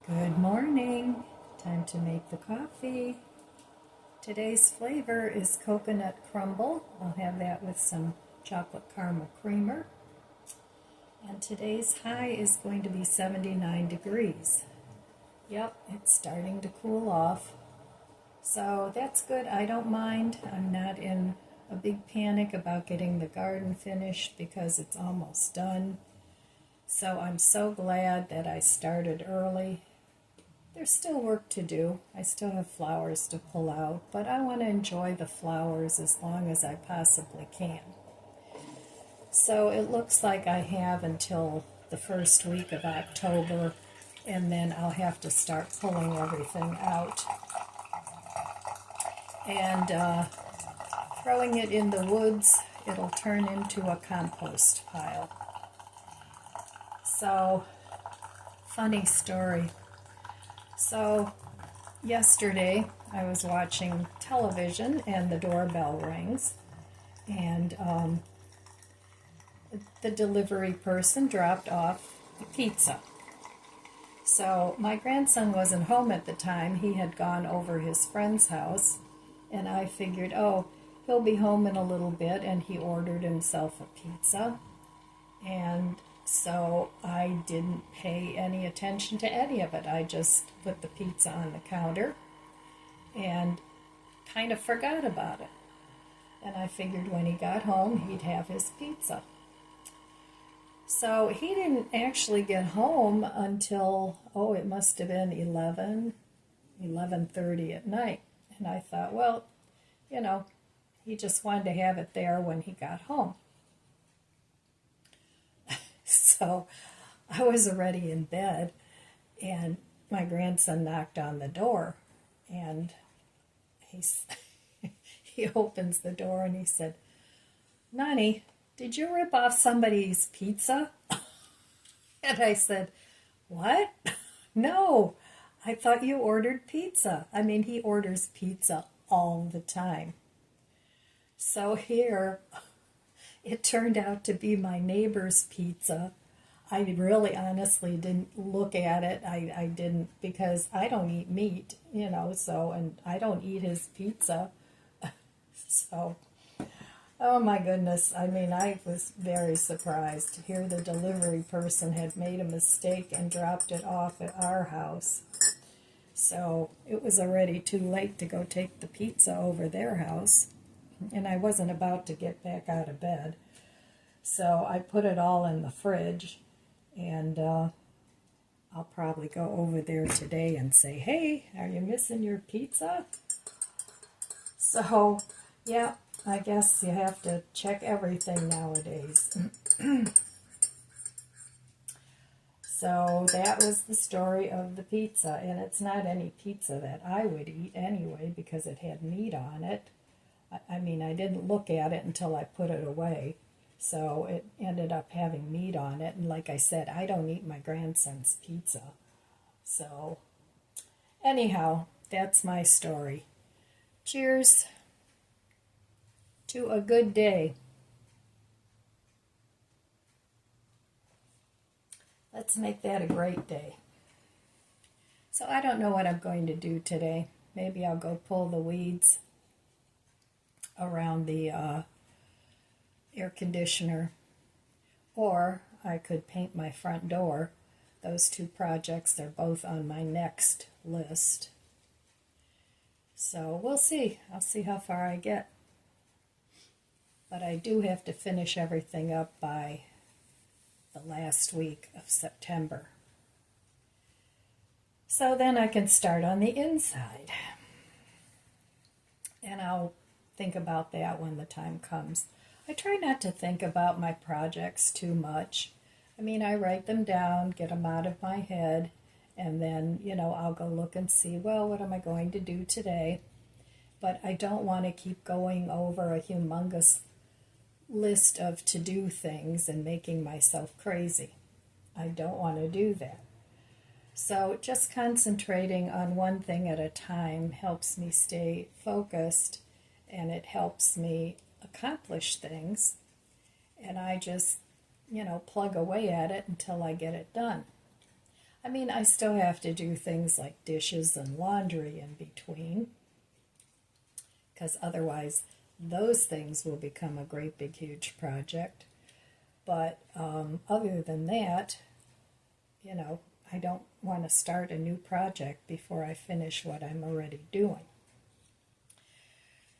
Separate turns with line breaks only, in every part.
Good morning. Time to make the coffee. Today's flavor is coconut crumble. I'll have that with some chocolate caramel creamer. And today's high is going to be 79 degrees. Yep, it's starting to cool off. So that's good. I don't mind. I'm not in a big panic about getting the garden finished because it's almost done. So I'm so glad that I started early. There's still work to do. I still have flowers to pull out, but I want to enjoy the flowers as long as I possibly can. So it looks like I have until the first week of October, and then I'll have to start pulling everything out and throwing it in the woods. It'll turn into a compost pile. So, funny story. So, yesterday I was watching television and the doorbell rings, and the delivery person dropped off the pizza. So, my grandson wasn't home at the time. He had gone over his friend's house, and I figured, oh, he'll be home in a little bit, and he ordered himself a pizza. And so I didn't pay any attention to any of it. I just put the pizza on the counter and kind of forgot about it. And I figured when he got home, he'd have his pizza. So he didn't actually get home until, it must have been 11:30 at night. And I thought, well, he just wanted to have it there when he got home. So I was already in bed, and my grandson knocked on the door, and he opens the door and he said, "Nani, did you rip off somebody's pizza?" And I said, "What? No, I thought you ordered pizza." I mean, he orders pizza all the time. So here, it turned out to be my neighbor's pizza. I really honestly didn't look at it. I didn't, because I don't eat meat, and I don't eat his pizza. So, oh my goodness. I mean, I was very surprised. Here the delivery person had made a mistake and dropped it off at our house. So it was already too late to go take the pizza over their house. And I wasn't about to get back out of bed. So I put it all in the fridge, and I'll probably go over there today and say, "Hey, are you missing your pizza?" So, yeah, I guess you have to check everything nowadays. So that was the story of the pizza, and it's not any pizza that I would eat anyway because it had meat on it. I mean, I didn't look at it until I put it away. So it ended up having meat on it. And like I said, I don't eat my grandson's pizza. So anyhow, that's my story. Cheers to a good day. Let's make that a great day. So I don't know what I'm going to do today. Maybe I'll go pull the weeds around the air conditioner, or I could paint my front door. Those two projects, they're both on my next list. So we'll see. I'll see how far I get. But I do have to finish everything up by the last week of September. So then I can start on the inside. And I'll think about that when the time comes. I try not to think about my projects too much. I mean, I write them down, get them out of my head, and then, I'll go look and see, well, what am I going to do today? But I don't want to keep going over a humongous list of to-do things and making myself crazy. I don't want to do that. So just concentrating on one thing at a time helps me stay focused, and it helps me accomplish things, and I just, plug away at it until I get it done. I mean, I still have to do things like dishes and laundry in between, because otherwise those things will become a great big huge project. But other than that, you know, I don't want to start a new project before I finish what I'm already doing.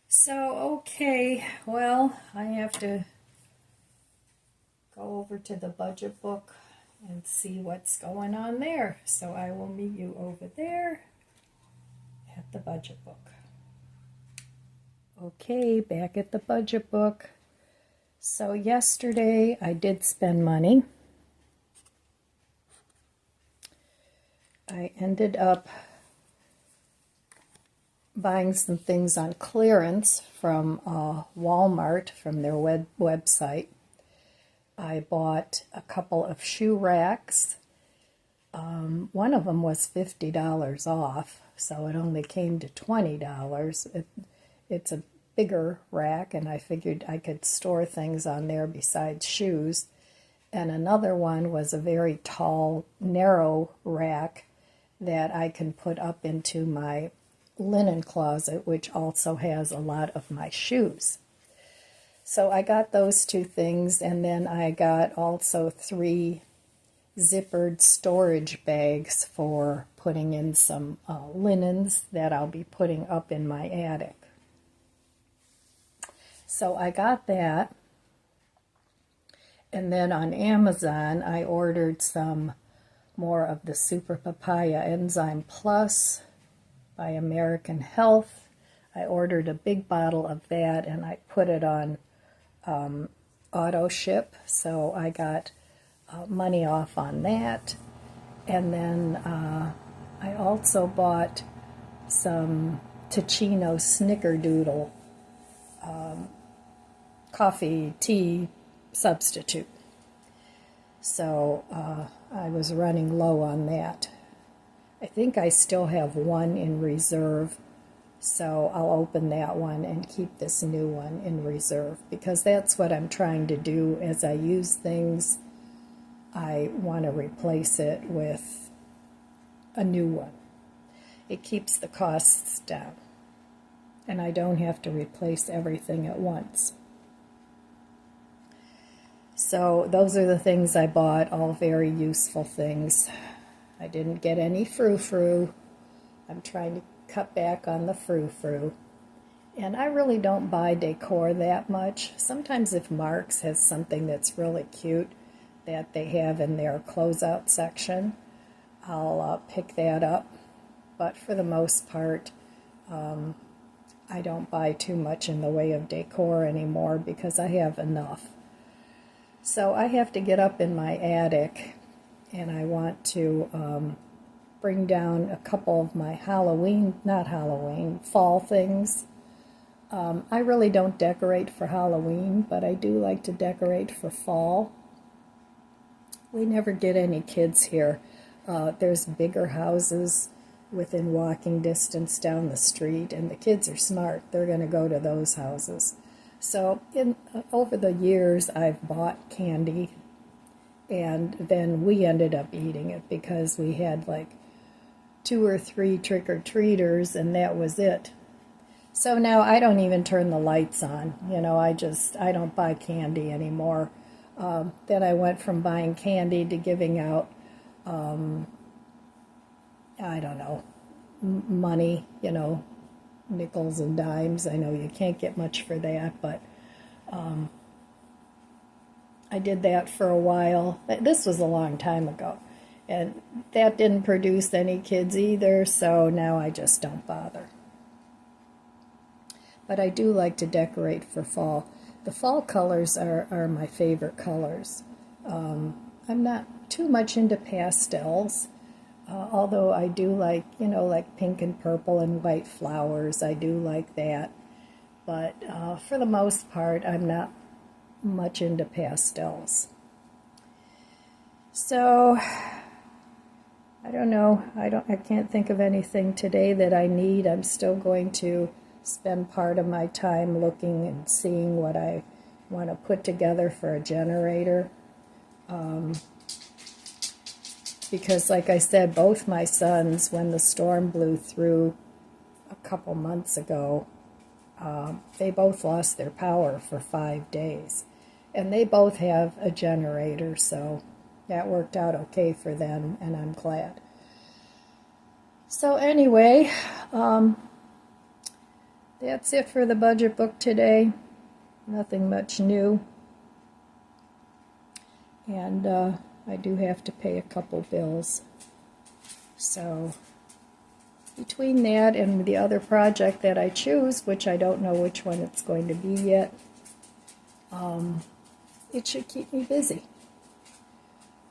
So, okay, well, I have to go over to the budget book and see what's going on there. So I will meet you over there at the budget book. Okay, back at the budget book. So yesterday I did spend money. I ended up buying some things on clearance from Walmart, from their website. I bought a couple of shoe racks. One of them was $50 off, so it only came to $20. It's a bigger rack, and I figured I could store things on there besides shoes. And another one was a very tall, narrow rack that I can put up into my linen closet, which also has a lot of my shoes. So I got those two things, and then I got also 3 zippered storage bags for putting in some linens that I'll be putting up in my attic. So I got that, and then on Amazon I ordered some more of the Super Papaya Enzyme Plus by American Health. I ordered a big bottle of that, and I put it on auto ship, so I got money off on that. And then I also bought some Ticino Snickerdoodle coffee tea substitute. So I was running low on that. I think I still have one in reserve, so I'll open that one and keep this new one in reserve, because that's what I'm trying to do. As I use things, I want to replace it with a new one. It keeps the costs down, and I don't have to replace everything at once. So those are the things I bought, all very useful things. I didn't get any frou-frou. I'm trying to cut back on the frou-frou. And I really don't buy decor that much. Sometimes if Mark's has something that's really cute that they have in their closeout section, I'll pick that up. But for the most part, I don't buy too much in the way of decor anymore because I have enough. So I have to get up in my attic, and I want to bring down a couple of my fall things. I really don't decorate for Halloween, but I do like to decorate for fall. We never get any kids here. There's bigger houses within walking distance down the street, and the kids are smart. They're going to go to those houses. So over the years, I've bought candy, and then we ended up eating it because we had like 2 or 3 trick-or-treaters, and that was it. So now I don't even turn the lights on. You know, I don't buy candy anymore. Then I went from buying candy to giving out, I don't know, money, you know, nickels and dimes. I know you can't get much for that, but I did that for a while. This was a long time ago, and that didn't produce any kids either, so now I just don't bother. But I do like to decorate for fall. The fall colors are my favorite colors. I'm not too much into pastels, although I do like, you know, like pink and purple and white flowers. I do like that. But for the most part, I'm not much into pastels. So I don't know. I can't think of anything today that I need. I'm still going to spend part of my time looking and seeing what I want to put together for a generator. because like I said, both my sons, when the storm blew through a couple months ago, they both lost their power for 5 days. And they both have a generator, so that worked out okay for them, and I'm glad. So anyway, that's it for the budget book today. Nothing much new. And I do have to pay a couple bills. So between that and the other project that I choose, which I don't know which one it's going to be yet, it should keep me busy.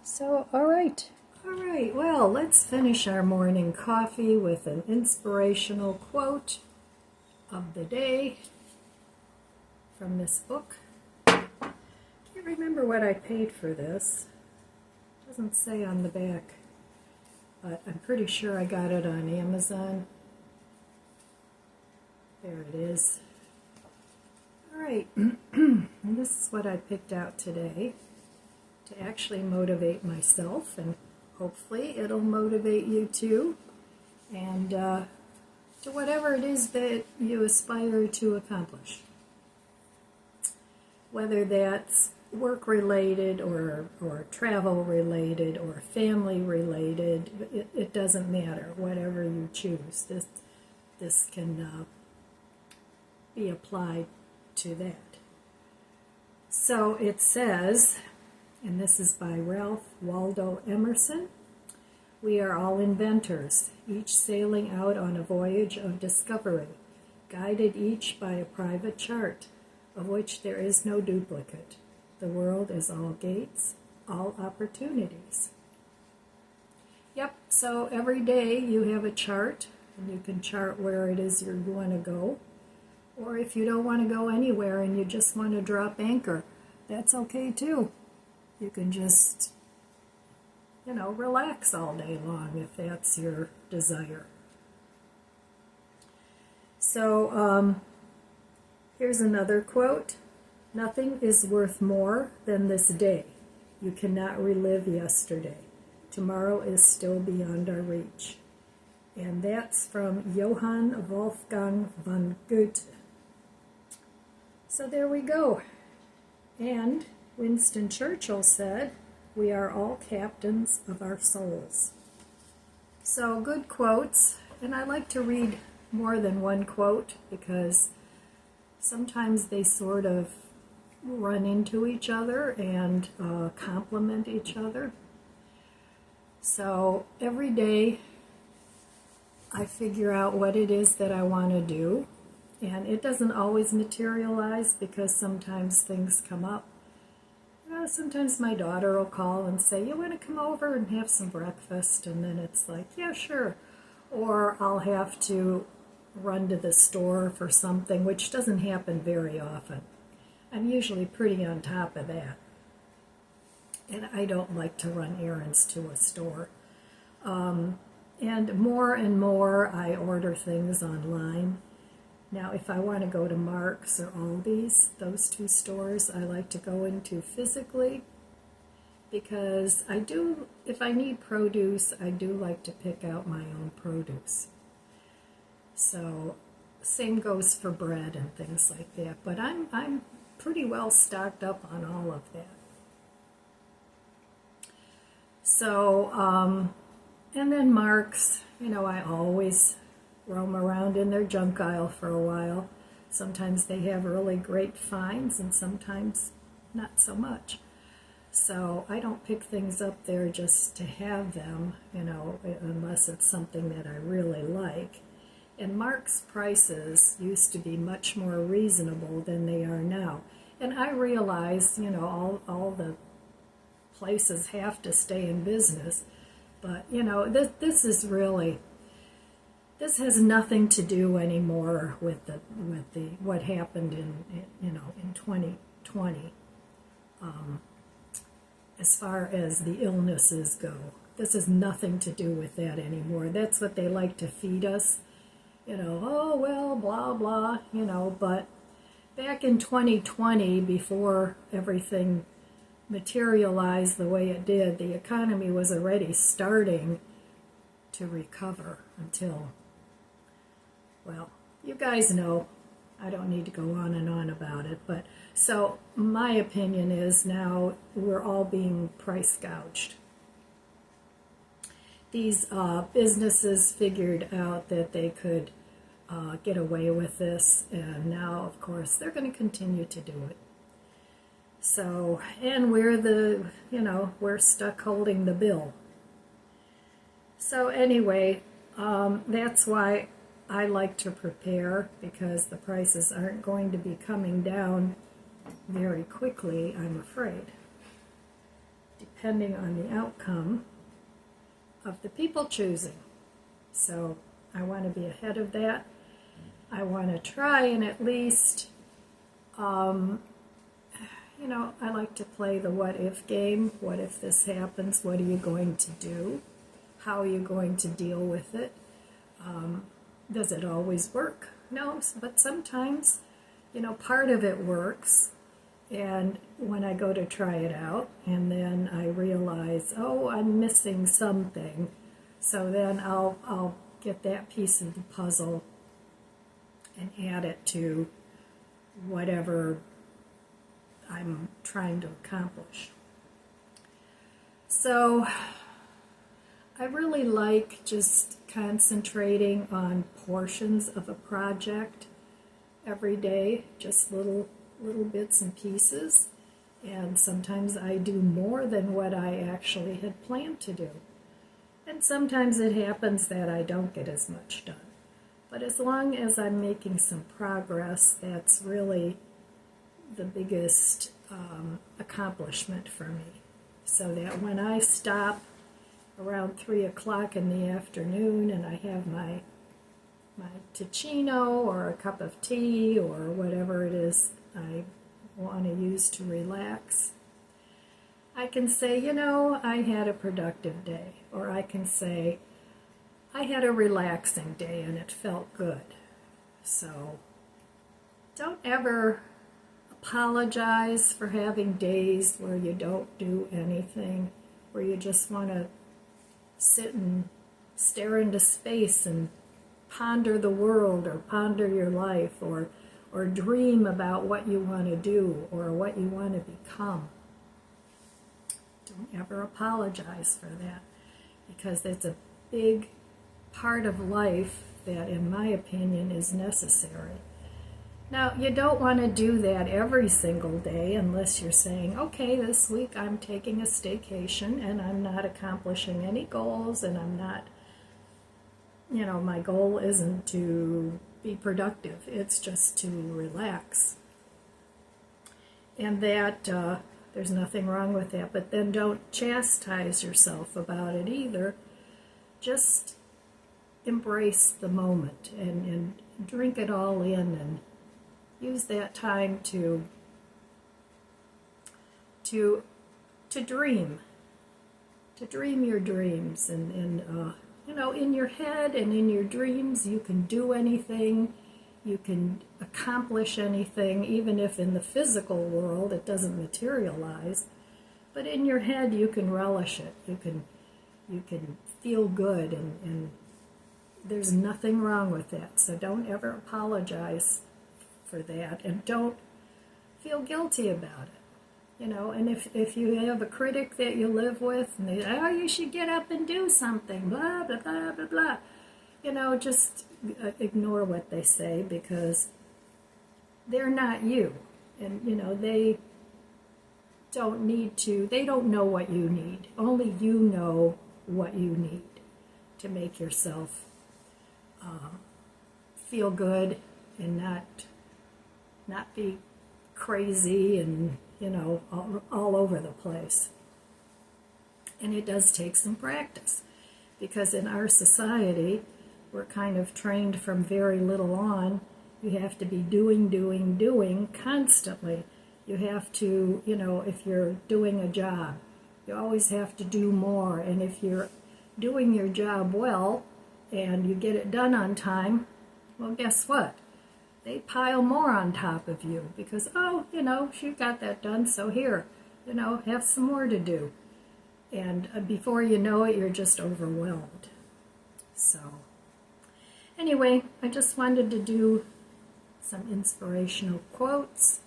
So, all right, well, let's finish our morning coffee with an inspirational quote of the day from this book. Can't remember what I paid for this. Doesn't say on the back, but I'm pretty sure I got it on Amazon. There it is. All right, and this is what I picked out today to actually motivate myself, and hopefully it'll motivate you too, and to whatever it is that you aspire to accomplish. Whether that's work-related or travel-related or family-related, it doesn't matter. Whatever you choose, this can be applied to that. So it says, and this is by Ralph Waldo Emerson, "We are all inventors, each sailing out on a voyage of discovery, guided each by a private chart, of which there is no duplicate. The world is all gates, all opportunities." Yep, so every day you have a chart, and you can chart where it is you want to go. Or if you don't want to go anywhere and you just want to drop anchor, that's okay too. You can just, relax all day long if that's your desire. So here's another quote. "Nothing is worth more than this day. You cannot relive yesterday. Tomorrow is still beyond our reach." And that's from Johann Wolfgang von Goethe. So there we go. And Winston Churchill said, "We are all captains of our souls." So good quotes, and I like to read more than one quote because sometimes they sort of run into each other and complement each other. So every day I figure out what it is that I want to do, and it doesn't always materialize because sometimes things come up. Sometimes my daughter will call and say, "You want to come over and have some breakfast?" And then it's like, "Yeah, sure." Or I'll have to run to the store for something, which doesn't happen very often. I'm usually pretty on top of that. And I don't like to run errands to a store. And more I order things online. Now, if I want to go to Mark's or Aldi's, those two stores I like to go into physically, because if I need produce, I do like to pick out my own produce. So, same goes for bread and things like that, but I'm pretty well stocked up on all of that. So, and then Mark's, I always roam around in their junk aisle for a while. Sometimes they have really great finds and sometimes not so much. So I don't pick things up there just to have them, unless it's something that I really like. And Mark's prices used to be much more reasonable than they are now. And I realize, all the places have to stay in business. But, this has nothing to do anymore with what happened in 2020. As far as the illnesses go, this has nothing to do with that anymore. That's what they like to feed us. Oh, well, blah, blah, but back in 2020, before everything materialize the way it did, the economy was already starting to recover until, well, you guys know, I don't need to go on and on about it, but so my opinion is now we're all being price gouged. These businesses figured out that they could get away with this, and now, of course, they're going to continue to do it. So, and we're stuck holding the bill. So anyway, that's why I like to prepare, because the prices aren't going to be coming down very quickly, I'm afraid, depending on the outcome of the people choosing. So I want to be ahead of that. I want to try and at least, I like to play the what if game. What if this happens? What are you going to do? How are you going to deal with it? Does it always work? No, but sometimes, part of it works. And when I go to try it out, and then I realize, oh, I'm missing something, so then I'll get that piece of the puzzle and add it to whatever I'm trying to accomplish. So I really like just concentrating on portions of a project every day, just little bits and pieces, and sometimes I do more than what I actually had planned to do. And sometimes it happens that I don't get as much done. But as long as I'm making some progress, that's really the biggest accomplishment for me. So that when I stop around 3 o'clock in the afternoon and I have my ticino or a cup of tea or whatever it is I want to use to relax, I can say, I had a productive day, or I can say, I had a relaxing day and it felt good. So don't ever apologize for having days where you don't do anything, where you just want to sit and stare into space and ponder the world or ponder your life or dream about what you want to do or what you want to become. Don't ever apologize for that, because it's a big part of life that, in my opinion, is necessary. Now, you don't want to do that every single day unless you're saying, okay, this week I'm taking a staycation and I'm not accomplishing any goals, and I'm not, my goal isn't to be productive. It's just to relax. And that, there's nothing wrong with that. But then don't chastise yourself about it either. Just embrace the moment and drink it all in and use that time to dream your dreams, and in your head and in your dreams you can do anything, you can accomplish anything, even if in the physical world it doesn't materialize. But in your head you can relish it, you can feel good, and there's nothing wrong with that. So don't ever apologize for that, and don't feel guilty about it. And if you have a critic that you live with and they say, oh, you should get up and do something, blah, blah, blah, blah, blah, just ignore what they say, because they're not you. And, they don't know what you need. Only you know what you need to make yourself feel good and not be crazy and all over the place. And it does take some practice, because in our society we're kind of trained from very little on. You have to be doing constantly. You have to, if you're doing a job, you always have to do more. And if you're doing your job well and you get it done on time, well, guess what? They pile more on top of you because, she got that done, so here, you know, have some more to do. And before you know it, you're just overwhelmed. So anyway, I just wanted to do some inspirational quotes,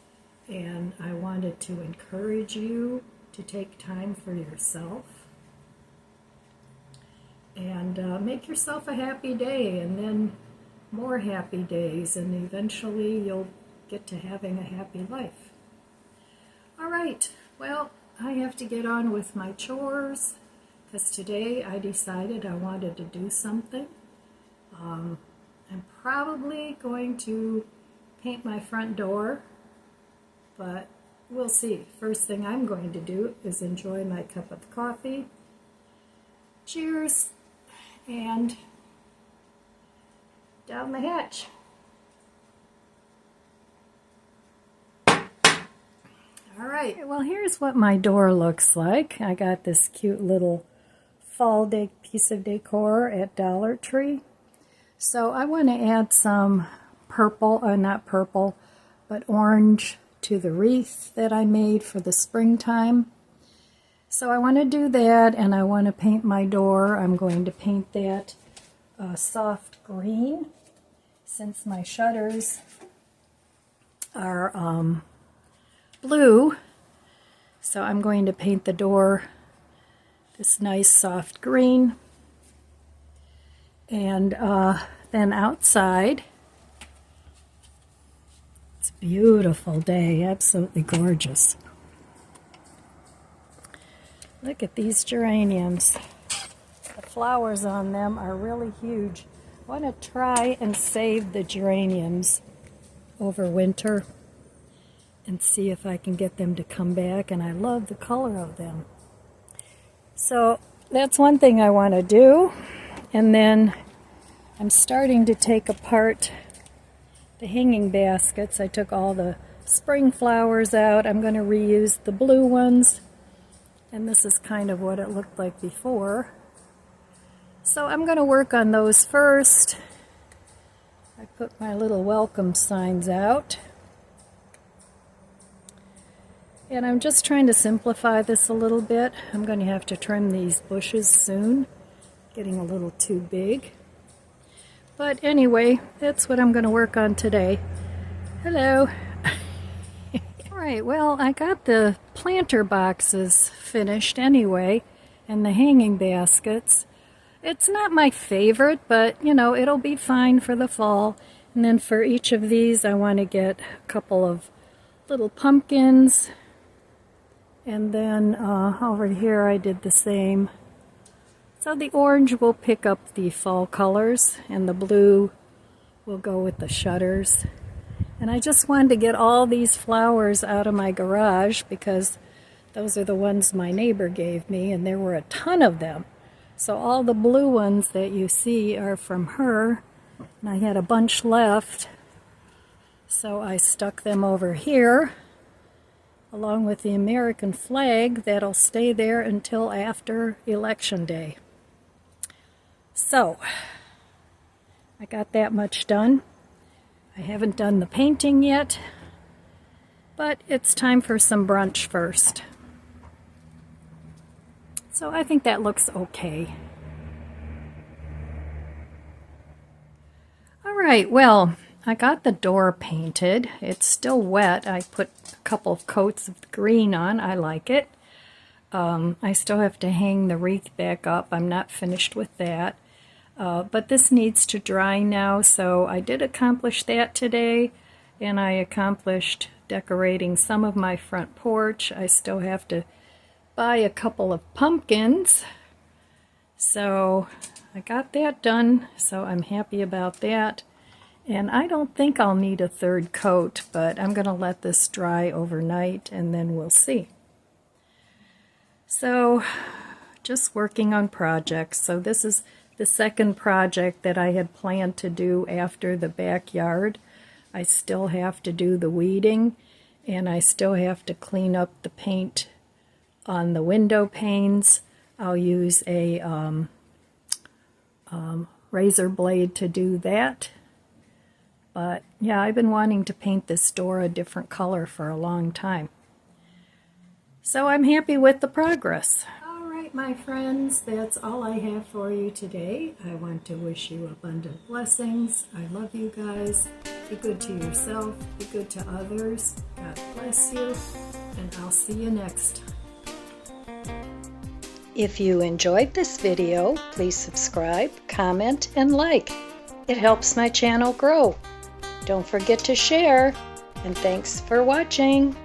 and I wanted to encourage you to take time for yourself and make yourself a happy day, and then more happy days, and eventually you'll get to having a happy life. All right, well, I have to get on with my chores because today I decided I wanted to do something. I'm probably going to paint my front door, but we'll see. First thing I'm going to do is enjoy my cup of coffee. Cheers, and down the hatch. All right, well, here's what my door looks like. I got this cute little fall piece of decor at Dollar Tree. So I want to add some purple, not purple, but orange to the wreath that I made for the springtime. So I want to do that, and I want to paint my door. I'm going to paint that soft green, since my shutters are blue. So I'm going to paint the door this nice soft green. And then outside, it's a beautiful day, absolutely gorgeous. Look at these geraniums. The flowers on them are really huge. I want to try and save the geraniums over winter and see if I can get them to come back, and I love the color of them. So that's one thing I want to do. And then I'm starting to take apart the hanging baskets. I took all the spring flowers out. I'm going to reuse the blue ones. And this is kind of what it looked like before. So I'm going to work on those first. I put my little welcome signs out. And I'm just trying to simplify this a little bit. I'm going to have to trim these bushes soon. Getting a little too big. But anyway, that's what I'm going to work on today. Hello. All right, well, I got the planter boxes finished anyway, and the hanging baskets. It's not my favorite, but, you know, it'll be fine for the fall. And then for each of these, I want to get a couple of little pumpkins. And then over here, I did the same. So the orange will pick up the fall colors, and the blue will go with the shutters. And I just wanted to get all these flowers out of my garage because those are the ones my neighbor gave me, and there were a ton of them. So all the blue ones that you see are from her, and I had a bunch left. So I stuck them over here, along with the American flag that'll stay there until after Election Day. So, I got that much done. I haven't done the painting yet, but it's time for some brunch first. So I think that looks okay. All right, well, I got the door painted. It's still wet. I put a couple of coats of green on. I like it. I still have to hang the wreath back up. I'm not finished with that. But this needs to dry now, so I did accomplish that today, and I accomplished decorating some of my front porch. I still have to buy a couple of pumpkins, so I got that done, so I'm happy about that. And I don't think I'll need a third coat, but I'm going to let this dry overnight, and then we'll see. So, just working on projects. So this is the second project that I had planned to do after the backyard. I still have to do the weeding, and I still have to clean up the paint on the window panes. I'll use a razor blade to do that. But yeah, I've been wanting to paint this door a different color for a long time. So I'm happy with the progress. All right, my friends, that's all I have for you today. I want to wish you abundant blessings. I love you guys. Be good to yourself. Be good to others. God bless you. And I'll see you next time. If you enjoyed this video, please subscribe, comment, and like. It helps my channel grow. Don't forget to share. And thanks for watching.